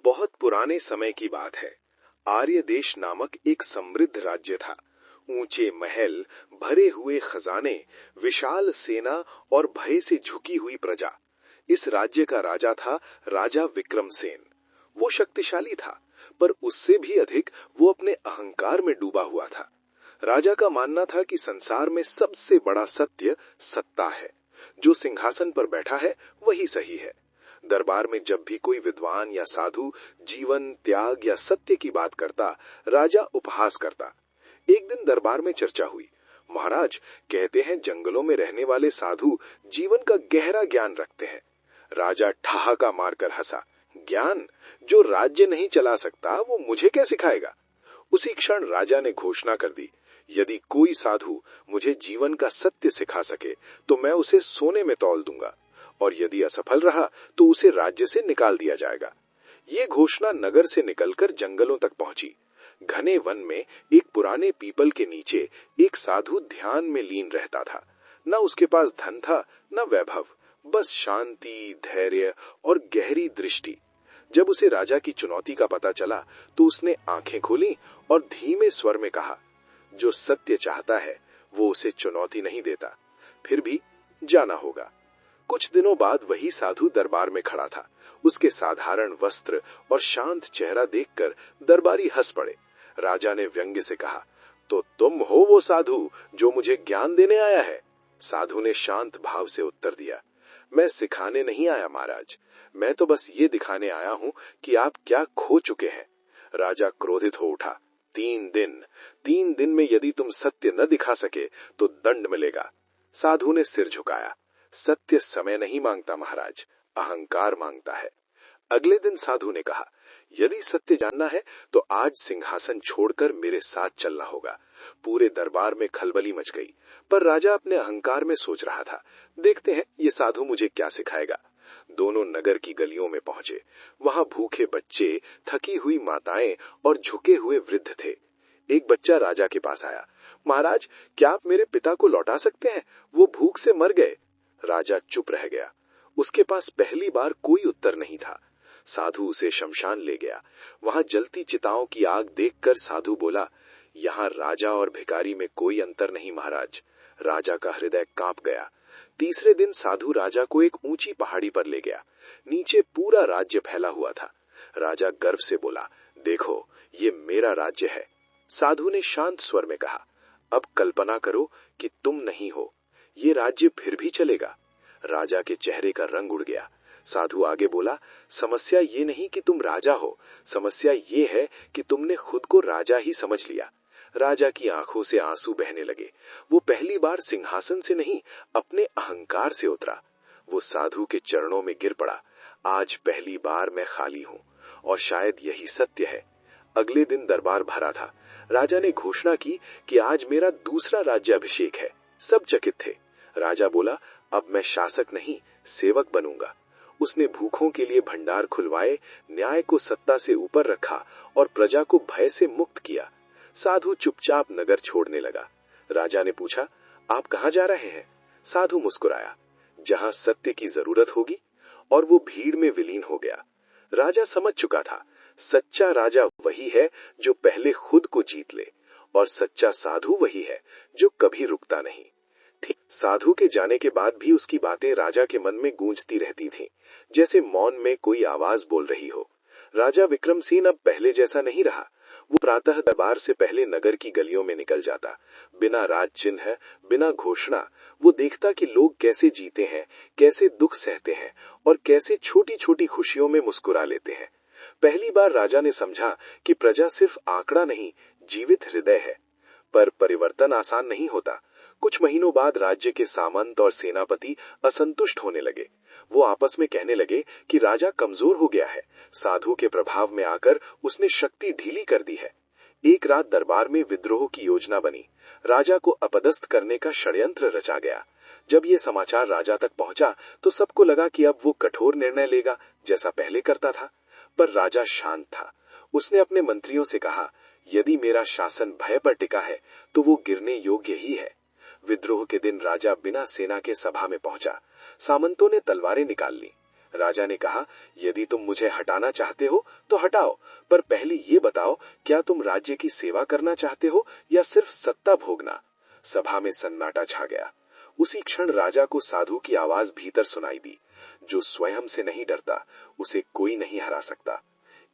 बहुत पुराने समय की बात है। आर्य देश नामक एक समृद्ध राज्य था। ऊंचे महल, भरे हुए खजाने, विशाल सेना और भय से झुकी हुई प्रजा। इस राज्य का राजा था राजा विक्रमसेन। वो शक्तिशाली था, पर उससे भी अधिक वो अपने अहंकार में डूबा हुआ था। राजा का मानना था कि संसार में सबसे बड़ा सत्य सत्ता है। जो सिंहासन पर बैठा है वही सही है। दरबार में जब भी कोई विद्वान या साधु जीवन, त्याग या सत्य की बात करता, राजा उपहास करता। एक दिन दरबार में चर्चा हुई। महाराज, कहते हैं जंगलों में रहने वाले साधु जीवन का गहरा ज्ञान रखते हैं। राजा ठहाका मारकर हंसा। ज्ञान? जो राज्य नहीं चला सकता वो मुझे क्या सिखाएगा? उसी क्षण राजा ने घोषणा कर दी, यदि कोई साधु मुझे जीवन का सत्य सिखा सके तो मैं उसे सोने में तौल दूंगा, और यदि असफल रहा तो उसे राज्य से निकाल दिया जाएगा। ये घोषणा नगर से निकलकर जंगलों तक पहुंची। घने वन में एक पुराने पीपल के नीचे एक साधु ध्यान में लीन रहता था। न उसके पास धन था, न वैभव, बस शांति, धैर्य और गहरी दृष्टि। जब उसे राजा की चुनौती का पता चला तो उसने आंखें खोली और धीमे स्वर में कहा, जो सत्य चाहता है वो उसे चुनौती नहीं देता, फिर भी जाना होगा। कुछ दिनों बाद वही साधु दरबार में खड़ा था। उसके साधारण वस्त्र और शांत चेहरा देखकर दरबारी हंस पड़े। राजा ने व्यंग्य से कहा, तो तुम हो वो साधु जो मुझे ज्ञान देने आया है? साधु ने शांत भाव से उत्तर दिया, मैं सिखाने नहीं आया महाराज, मैं तो बस ये दिखाने आया हूं कि आप क्या खो चुके हैं। राजा क्रोधित हो उठा। 3 दिन में यदि तुम सत्य न दिखा सके तो दंड मिलेगा। साधु ने सिर झुकाया। सत्य समय नहीं मांगता महाराज, अहंकार मांगता है। अगले दिन साधु ने कहा, यदि सत्य जानना है तो आज सिंहासन छोड़कर मेरे साथ चलना होगा। पूरे दरबार में खलबली मच गई, पर राजा अपने अहंकार में सोच रहा था, देखते हैं ये साधु मुझे क्या सिखाएगा। दोनों नगर की गलियों में पहुंचे। वहां भूखे बच्चे, थकी हुई माताएं और झुके हुए वृद्ध थे। एक बच्चा राजा के पास आया, महाराज, क्या आप मेरे पिता को लौटा सकते हैं? वो भूख से मर गए। राजा चुप रह गया। उसके पास पहली बार कोई उत्तर नहीं था। साधु उसे शमशान ले गया। वहां जलती चिताओं की आग देखकर साधु बोला, यहाँ राजा और भिखारी में कोई अंतर नहीं महाराज। राजा का हृदय कांप गया। तीसरे दिन साधु राजा को एक ऊंची पहाड़ी पर ले गया। नीचे पूरा राज्य फैला हुआ था। राजा गर्व से बोला, देखो, ये मेरा राज्य है। साधु ने शांत स्वर में कहा, अब कल्पना करो कि तुम नहीं हो, ये राज्य फिर भी चलेगा। राजा के चेहरे का रंग उड़ गया। साधु आगे बोला, समस्या ये नहीं कि तुम राजा हो, समस्या ये है कि तुमने खुद को राजा ही समझ लिया। राजा की आंखों से आंसू बहने लगे। वो पहली बार सिंहासन से नहीं, अपने अहंकार से उतरा। वो साधु के चरणों में गिर पड़ा। आज पहली बार मैं खाली हूं, और शायद यही सत्य है। अगले दिन दरबार भरा था। राजा ने घोषणा की कि आज मेरा दूसरा राज्याभिषेक है। सब चकित थे। राजा बोला, अब मैं शासक नहीं, सेवक बनूंगा। उसने भूखों के लिए भंडार खुलवाए, न्याय को सत्ता से ऊपर रखा और प्रजा को भय से मुक्त किया। साधु चुपचाप नगर छोड़ने लगा। राजा ने पूछा, आप कहां जा रहे हैं? साधु मुस्कुराया, जहां सत्य की जरूरत होगी, और वो भीड़ में विलीन हो गया। राजा समझ चुका था, सच्चा राजा वही है जो पहले खुद को जीत ले, और सच्चा साधु वही है जो कभी रुकता नहीं। ठीक साधु के जाने के बाद भी उसकी बातें राजा के मन में गूंजती रहती थीं, जैसे मौन में कोई आवाज बोल रही हो। राजा विक्रमसेन अब पहले जैसा नहीं रहा। वो प्रातः दरबार से पहले नगर की गलियों में निकल जाता। बिना राज चिन्ह, बिना घोषणा, वो देखता कि लोग कैसे जीते हैं, कैसे दुख सहते हैं, और कैसे छोटी छोटी खुशियों में मुस्कुरा लेते हैं। पहली बार राजा ने समझा कि प्रजा सिर्फ आंकड़ा नहीं, जीवित हृदय है। पर परिवर्तन आसान नहीं होता। कुछ महीनों बाद राज्य के सामंत और सेनापति असंतुष्ट होने लगे। वो आपस में कहने लगे कि राजा कमजोर हो गया है, साधु के प्रभाव में आकर उसने शक्ति ढीली कर दी है। एक रात दरबार में विद्रोह की योजना बनी। राजा को अपदस्थ करने का षड्यंत्र रचा गया। जब ये समाचार राजा तक पहुंचा तो सबको लगा कि अब वो कठोर निर्णय लेगा, जैसा पहले करता था। पर राजा शांत था। उसने अपने मंत्रियों से कहा, यदि मेरा शासन भय पर टिका है तो वो गिरने योग्य ही है। विद्रोह के दिन राजा बिना सेना के सभा में पहुंचा। सामंतों ने तलवारें निकाल ली। राजा ने कहा, यदि तुम मुझे हटाना चाहते हो तो हटाओ, पर पहले ये बताओ, क्या तुम राज्य की सेवा करना चाहते हो या सिर्फ सत्ता भोगना? सभा में सन्नाटा छा गया। उसी क्षण राजा को साधु की आवाज भीतर सुनाई दी, जो स्वयं से नहीं डरता, उसे कोई नहीं हरा सकता।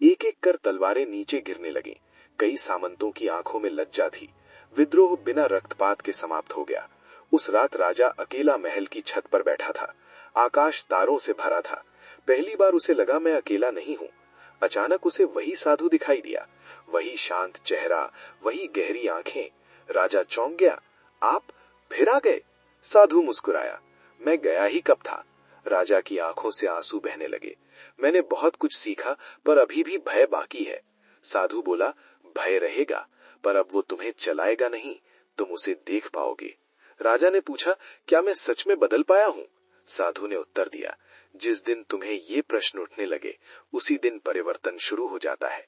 एक एक कर तलवारें नीचे गिरने लगीं। कई सामंतों की आंखों में लज्जा थी। विद्रोह बिना रक्तपात के समाप्त हो गया। उस रात राजा अकेला महल की छत पर बैठा था। आकाश तारों से भरा था। पहली बार उसे लगा, मैं अकेला नहीं हूं। अचानक उसे वही साधु दिखाई दिया, वही शांत चेहरा, वही गहरी आंखें। राजा चौंक गया। आप फिर आ गए? साधु मुस्कुराया। मैं गया ही कब था? राजा की आंखों से आंसू बहने लगे। मैंने बहुत कुछ सीखा, पर अभी भी भय बाकी है। साधु बोला, भय रहेगा, पर अब वो तुम्हें चलाएगा नहीं, तुम उसे देख पाओगे। राजा ने पूछा, क्या मैं सच में बदल पाया हूं? साधु ने उत्तर दिया, जिस दिन तुम्हें ये प्रश्न उठने लगे, उसी दिन परिवर्तन शुरू हो जाता है।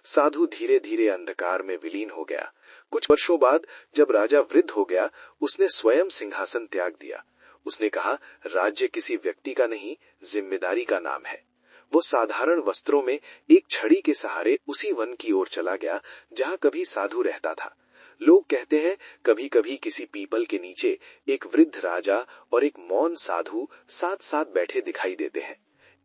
साधु धीरे धीरे अंधकार में विलीन हो गया। कुछ वर्षों बाद जब राजा वृद्ध हो गया, उसने स्वयं सिंहासन त्याग दिया। उसने कहा, राज्य किसी व्यक्ति का नहीं, जिम्मेदारी का नाम है। वो साधारण वस्त्रों में एक छड़ी के सहारे उसी वन की ओर चला गया जहां कभी साधु रहता था। लोग कहते हैं, कभी कभी किसी पीपल के नीचे एक वृद्ध राजा और एक मौन साधु साथ साथ बैठे दिखाई देते हैं।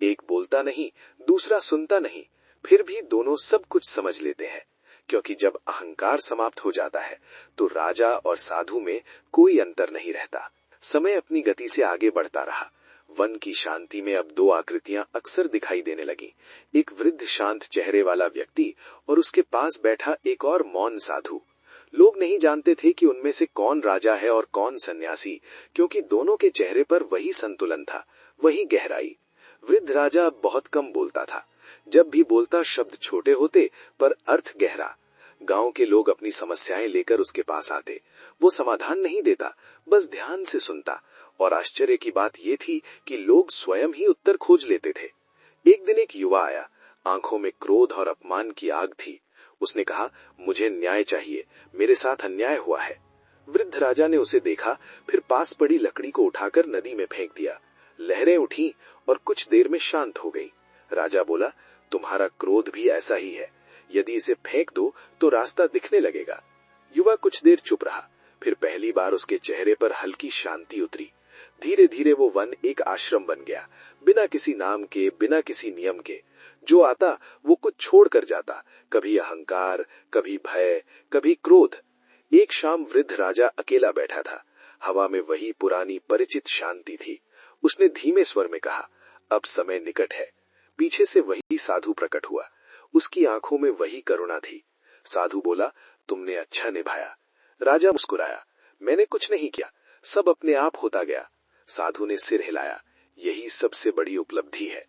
एक बोलता नहीं, दूसरा सुनता नहीं, फिर भी दोनों सब कुछ समझ लेते हैं, क्योंकि जब अहंकार समाप्त हो जाता है तो राजा और साधु में कोई अंतर नहीं रहता। समय अपनी गति से आगे बढ़ता रहा। वन की शांति में अब दो आकृतियां अक्सर दिखाई देने लगी। एक वृद्ध शांत चेहरे वाला व्यक्ति और उसके पास बैठा एक और मौन साधु। लोग नहीं जानते थे कि उनमें से कौन राजा है और कौन सन्यासी, क्योंकि दोनों के चेहरे पर वही संतुलन था, वही गहराई। वृद्ध राजा अब बहुत कम बोलता था। जब भी बोलता शब्द छोटे होते पर अर्थ गहरा। गांव के लोग अपनी समस्याएं लेकर उसके पास आते। वो समाधान नहीं देता, बस ध्यान से सुनता। और आश्चर्य की बात यह थी कि लोग स्वयं ही उत्तर खोज लेते थे। एक दिन एक युवा आया। आंखों में क्रोध और अपमान की आग थी। उसने कहा, मुझे न्याय चाहिए, मेरे साथ अन्याय हुआ है। वृद्ध राजा ने उसे देखा, फिर पास पड़ी लकड़ी को उठाकर नदी में फेंक दिया। लहरें उठी और कुछ देर में शांत हो गई। राजा बोला, तुम्हारा क्रोध भी ऐसा ही है, यदि इसे फेंक दो तो रास्ता दिखने लगेगा। युवा कुछ देर चुप रहा, फिर पहली बार उसके चेहरे पर हल्की शांति उतरी। धीरे धीरे वो वन एक आश्रम बन गया, बिना किसी नाम के, बिना किसी नियम के। जो आता वो कुछ छोड़ कर जाता, कभी अहंकार, कभी भय, कभी क्रोध। एक शाम वृद्ध राजा अकेला बैठा था। हवा में वही पुरानी परिचित शांति थी। उसने धीमे स्वर में कहा, अब समय निकट है। पीछे से वही साधु प्रकट हुआ। उसकी आंखों में वही करुणा थी। साधु बोला, तुमने अच्छा निभाया। राजा मुस्कुराया, मैंने कुछ नहीं किया, सब अपने आप होता गया। साधु ने सिर हिलाया, यही सबसे बड़ी उपलब्धि है।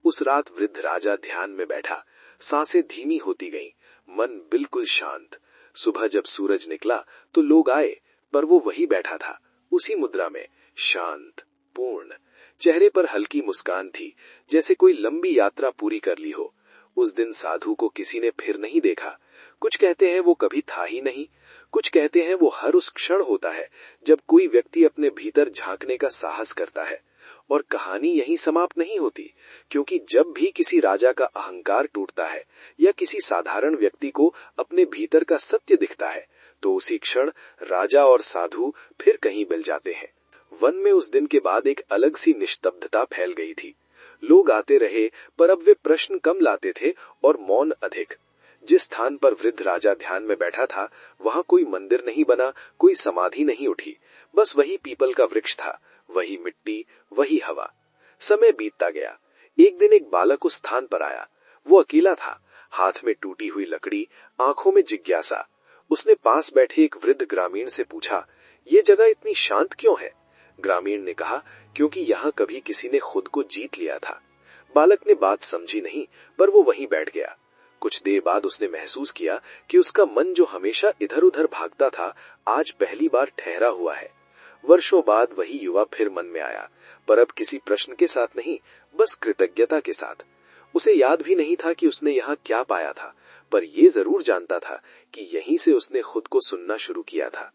उस रात वृद्ध राजा ध्यान में बैठा। सांसें धीमी होती गईं, मन बिल्कुल शांत। सुबह जब सूरज निकला तो लोग आए, पर वो वही बैठा था, उसी मुद्रा में, शांत, पूर्ण। चेहरे पर हल्की मुस्कान थी, जैसे कोई लंबी यात्रा पूरी कर ली हो। उस दिन साधु को किसी ने फिर नहीं देखा। कुछ कहते हैं वो कभी था ही नहीं, कुछ कहते हैं वो हर उस क्षण होता है जब कोई व्यक्ति अपने भीतर झांकने का साहस करता है। और कहानी यहीं समाप्त नहीं होती, क्योंकि जब भी किसी राजा का अहंकार टूटता है या किसी साधारण व्यक्ति को अपने भीतर का सत्य दिखता है, तो उसी क्षण राजा और साधु फिर कहीं मिल जाते हैं। वन में उस दिन के बाद एक अलग सी निस्तब्धता फैल गई थी। लोग आते रहे, पर अब वे प्रश्न कम लाते थे और मौन अधिक। जिस स्थान पर वृद्ध राजा ध्यान में बैठा था, वहां कोई मंदिर नहीं बना, कोई समाधि नहीं उठी, बस वही पीपल का वृक्ष था, वही मिट्टी, वही हवा। समय बीतता गया। एक दिन एक बालक उस स्थान पर आया। वो अकेला था, हाथ में टूटी हुई लकड़ी, आंखों में जिज्ञासा। उसने पास बैठे एक वृद्ध ग्रामीण से पूछा, ये जगह इतनी शांत क्यों है? ग्रामीण ने कहा, क्योंकि यहाँ कभी किसी ने खुद को जीत लिया था। बालक ने बात समझी नहीं, पर वो वहीं बैठ गया। कुछ देर बाद उसने महसूस किया कि उसका मन जो हमेशा इधर उधर भागता था, आज पहली बार ठहरा हुआ है। वर्षों बाद वही युवा फिर मन में आया, पर अब किसी प्रश्न के साथ नहीं, बस कृतज्ञता के साथ। उसे याद भी नहीं था कि उसने यहाँ क्या पाया था, पर ये जरूर जानता था कि यहीं से उसने खुद को सुनना शुरू किया था।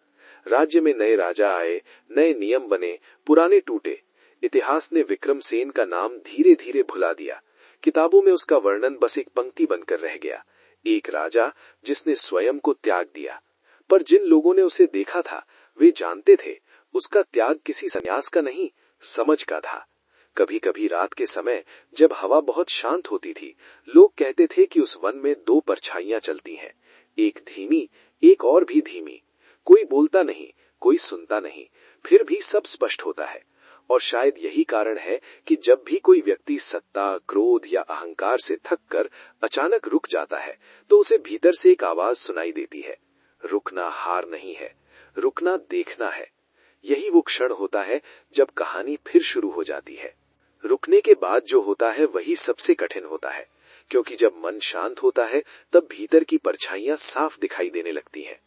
राज्य में नए राजा आए, नए नियम बने, पुराने टूटे। इतिहास ने विक्रमसेन का नाम धीरे धीरे भुला दिया। किताबों में उसका वर्णन बस एक पंक्ति बनकर रह गया, एक राजा जिसने स्वयं को त्याग दिया। पर जिन लोगों ने उसे देखा था वे जानते थे उसका त्याग किसी संन्यास का नहीं, समझ का था। कभी कभी रात के समय जब हवा बहुत शांत होती थी, लोग कहते थे कि उस वन में दो परछाइयां चलती हैं, एक धीमी, एक और भी धीमी। कोई बोलता नहीं, कोई सुनता नहीं, फिर भी सब स्पष्ट होता है। और शायद यही कारण है कि जब भी कोई व्यक्ति सत्ता, क्रोध या अहंकार से थक कर अचानक रुक जाता है तो उसे भीतर से एक आवाज सुनाई देती है, रुकना हार नहीं है, रुकना देखना है। यही वो क्षण होता है जब कहानी फिर शुरू हो जाती है। रुकने के बाद जो होता है वही सबसे कठिन होता है, क्योंकि जब मन शांत होता है तब भीतर की परछाइयां साफ दिखाई देने लगती हैं।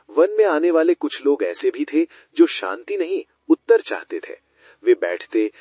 वन में आने वाले कुछ लोग ऐसे भी थे जो शांति नहीं, उत्तर चाहते थे। वे बैठते,